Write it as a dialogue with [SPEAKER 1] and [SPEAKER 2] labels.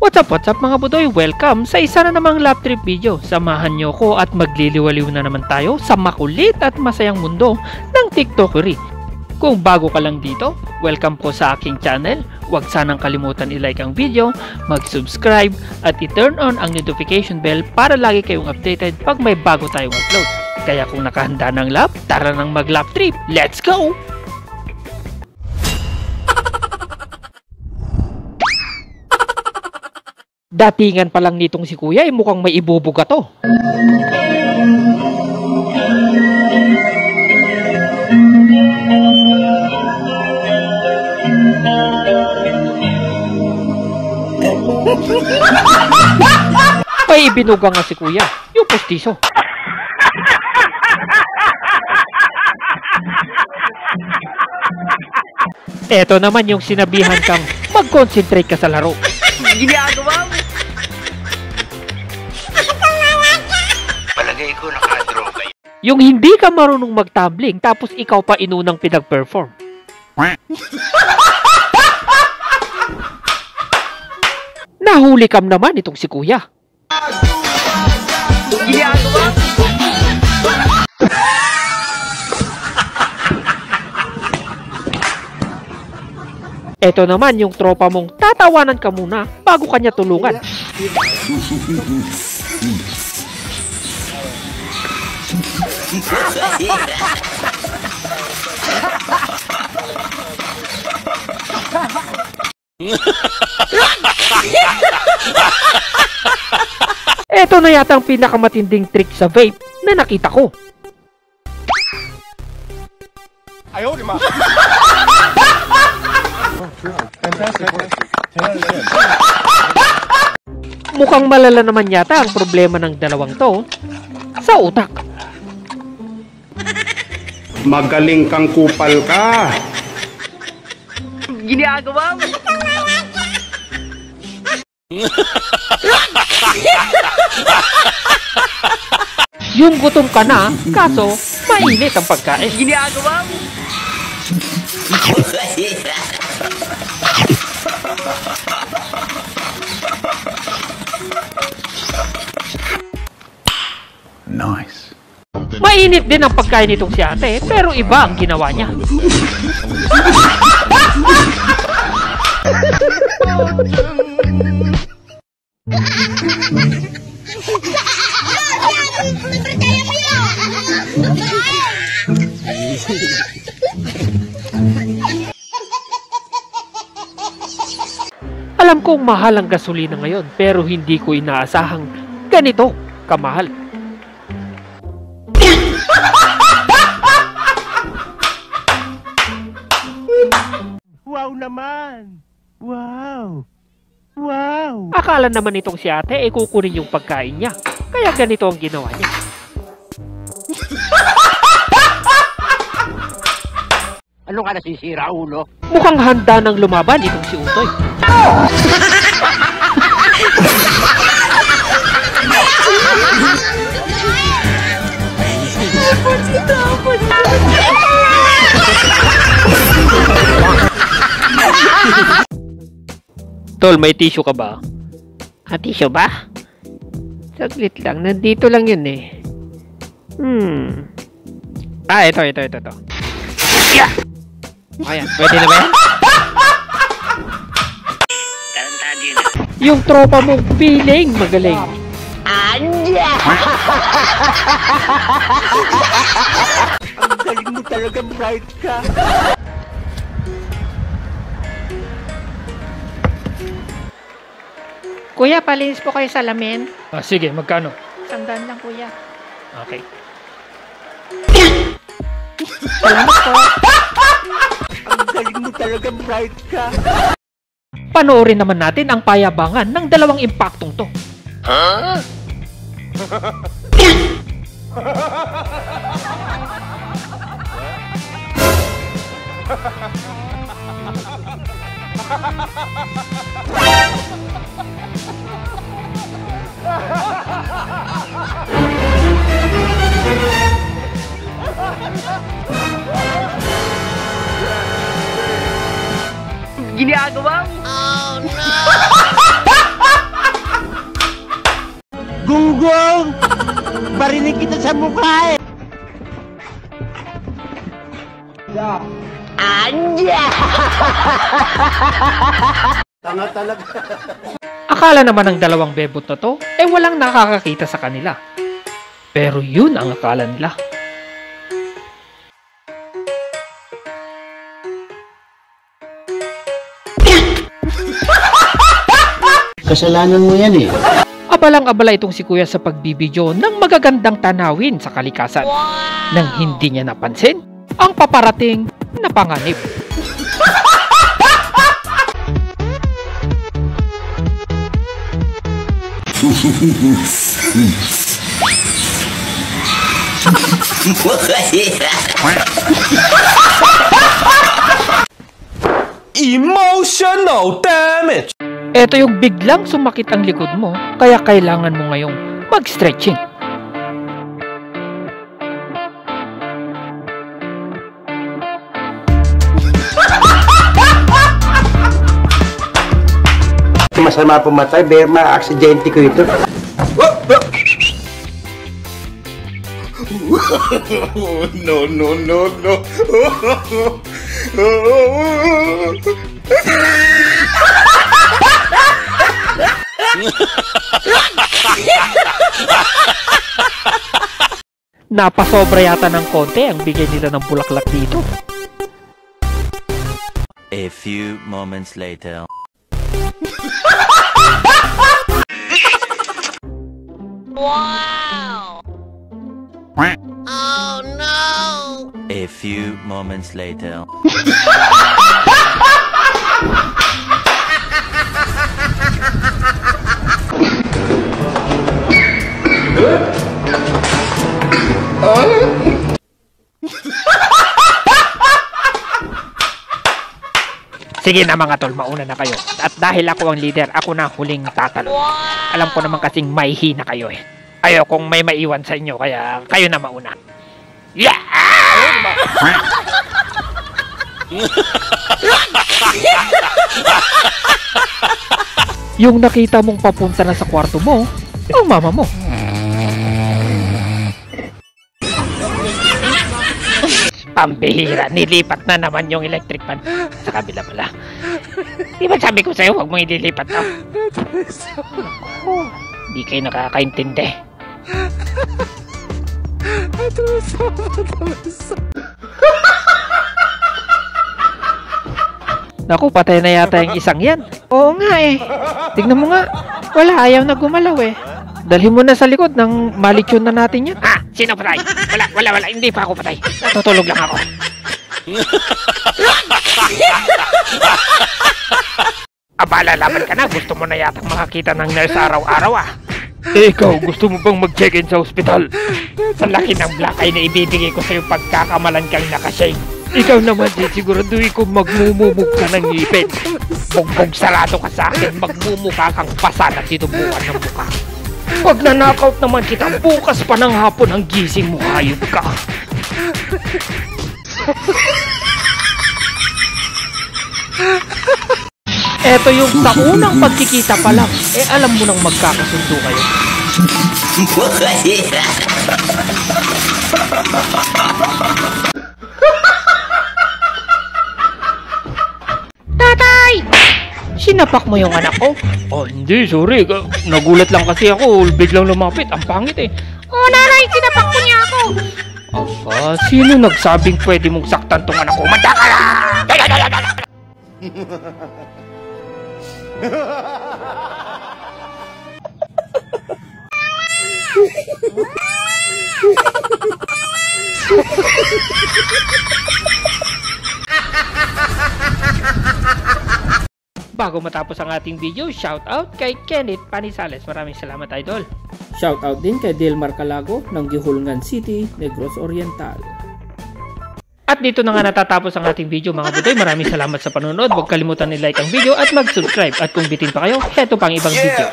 [SPEAKER 1] What's up mga budoy? Welcome sa isa na namang lap trip video. Samahan nyo ko at magliliwaliw na naman tayo sa makulit at masayang mundo ng TikTokery. Kung bago ka lang dito, welcome po sa aking channel. Huwag sanang kalimutan i-like ang video, mag-subscribe at i-turn on ang notification bell para lagi kayong updated pag may bago tayong upload. Kaya kung nakahanda ng lap, tara nang mag-lap trip. Let's go! Datingan pa lang nitong si kuya ay mukhang may ibubuga to. May ibinuga nga si kuya, yung postiso. Eto naman yung sinabihan kang mag-concentrate ka sa laro.
[SPEAKER 2] Ginagawa mo. Palagay ko nakadraw kayo.
[SPEAKER 1] Yung hindi ka marunong mag-tumbling tapos ikaw pa inunang pinag-perform. Nahuli kam naman itong si kuya.
[SPEAKER 2] Ginagawa mo.
[SPEAKER 1] Eto naman yung tropa mong tatawanan ka muna bago kanya tulungan. Eto na yata ang pinakamatinding trick sa vape na nakita ko.
[SPEAKER 3] Ayaw, di ma.
[SPEAKER 1] Mukhang malala naman yata ang problema ng dalawang to sa utak.
[SPEAKER 3] Magaling kang kupal ka.
[SPEAKER 2] Ginagawa mo.
[SPEAKER 1] Yung gutom ka na, kaso mainit ang pagkain.
[SPEAKER 2] Ginagawa mo.
[SPEAKER 3] Nice.
[SPEAKER 1] Mainit din ang pagkain nitong si ate, pero iba ang ginawa niya. Alam kong mahal ang gasolina ngayon, pero hindi ko inaasahang ganito kamahal.
[SPEAKER 4] Wow naman! Wow! Wow!
[SPEAKER 1] Akala naman itong si ate ay kukunin yung pagkain niya, kaya ganito ang ginawa niya.
[SPEAKER 4] Ano ka nasisira, ulo?
[SPEAKER 1] Mukhang handa ng lumaban itong si Utoy. Tol, may tissue ka ba? Ah, tissue ba? Saglit lang, nandito lang yun eh. Ah, ito. Yeah! Ayan, pwede na ba yan?
[SPEAKER 2] Tarantado yun.
[SPEAKER 1] Yung tropa mong feeling magaling.
[SPEAKER 2] Anya!
[SPEAKER 4] Ang galing mo talaga, bright ka!
[SPEAKER 5] Kuya, palinis po kayo sa lamin.
[SPEAKER 1] Ah, sige, magkano?
[SPEAKER 5] 100 lang, kuya.
[SPEAKER 1] Okay.
[SPEAKER 5] Salamat po.
[SPEAKER 4] Ang galing mo talaga, bright ka!
[SPEAKER 1] Panoorin naman natin ang payabangan ng dalawang impaktong to.
[SPEAKER 2] Huh? ginagawa mo? Oh no!
[SPEAKER 4] kita sa mukha eh.
[SPEAKER 2] Anja!
[SPEAKER 4] Tanga talaga.
[SPEAKER 1] Akala naman ng dalawang bebot na to, walang nakakakita sa kanila. Pero yun ang akala nila.
[SPEAKER 4] Kasalanan mo yan eh.
[SPEAKER 1] Abalang-abala itong si Kuya sa pagbibidyo ng magagandang tanawin sa kalikasan. Nang hindi niya napansin ang paparating na panganib.
[SPEAKER 6] Emotional damage!
[SPEAKER 1] Ito yung biglang sumakit ang likod mo, kaya kailangan mo ngayong mag-stretching.
[SPEAKER 4] Masama pumatay, pero ma-aksidente ko ito.
[SPEAKER 3] No, no, no, no.
[SPEAKER 1] Napasobra yata ng konti ang bigay nila ng bulaklak dito.
[SPEAKER 7] A few moments later.
[SPEAKER 2] Wow! Oh no!
[SPEAKER 7] A few moments later.
[SPEAKER 1] Sige na mga tol, mauna na kayo. At dahil ako ang leader, ako na huling tatalo. Alam ko naman kasing may hina kayo eh. Ayaw kong may maiwan sa inyo, kaya kayo na mauna. Yeah! Yung nakita mong papunta na sa kwarto mo, ang mama mo. Pambihira, nilipat na naman yung electric fan sa kabila pala. Di ba sabi ko sa'yo, huwag mong ililipat to? Di kayo nakakaintindi. Naku, patay na yata yung isang yan.
[SPEAKER 5] Oo nga eh.
[SPEAKER 1] Tignan mo nga,
[SPEAKER 5] Wala, ayaw na gumalaw eh.
[SPEAKER 1] dalhin mo na sa likod ng malitsyon na natin yan.
[SPEAKER 2] Ha? Sino patay? Wala. Hindi pa ako patay. Natutulog lang ako. Abala, laban ka na. Gusto mo na yatang makakita ng nurse araw-araw ah.
[SPEAKER 1] Ikaw, gusto mo bang mag-check-in sa ospital?
[SPEAKER 2] Sa laki ng black eye na ibibigay ko sa'yo pagkakamalan kang nakashake.
[SPEAKER 1] Ikaw naman din, siguraduhin kong magmumumog ka ng ngipin.
[SPEAKER 2] Bugbog sarado ka sa akin. Magmumukha kang pasa na tinubuan ng mukha.
[SPEAKER 1] Pag na-knockout naman kita, bukas pa ng hapon ang gising mo, hayop ka. Eto yung sa unang pagkikita pa lang, alam mo nang magkakasundo kayo.
[SPEAKER 5] Tatay! Sinapak mo yung anak ko?
[SPEAKER 1] Oh, hindi, sorry. Nagulat lang kasi ako, biglang lumapit. Ang pangit eh.
[SPEAKER 5] Oh, nanay, sinapak mo niya ako!
[SPEAKER 1] Aba, sino nagsabing pwede mong saktan tong anak ko? Manda ka lang! Bago matapos ang ating video, shoutout kay Kenneth Panisales. Maraming salamat, idol. Shoutout din kay Delmar Calago ng Gihulngan City, Negros Oriental. At dito na nga natatapos ang ating video mga budoy. Maraming salamat sa panonood. Huwag kalimutan ni-like ang video at mag-subscribe. At kung bitin pa kayo, heto pang ibang video.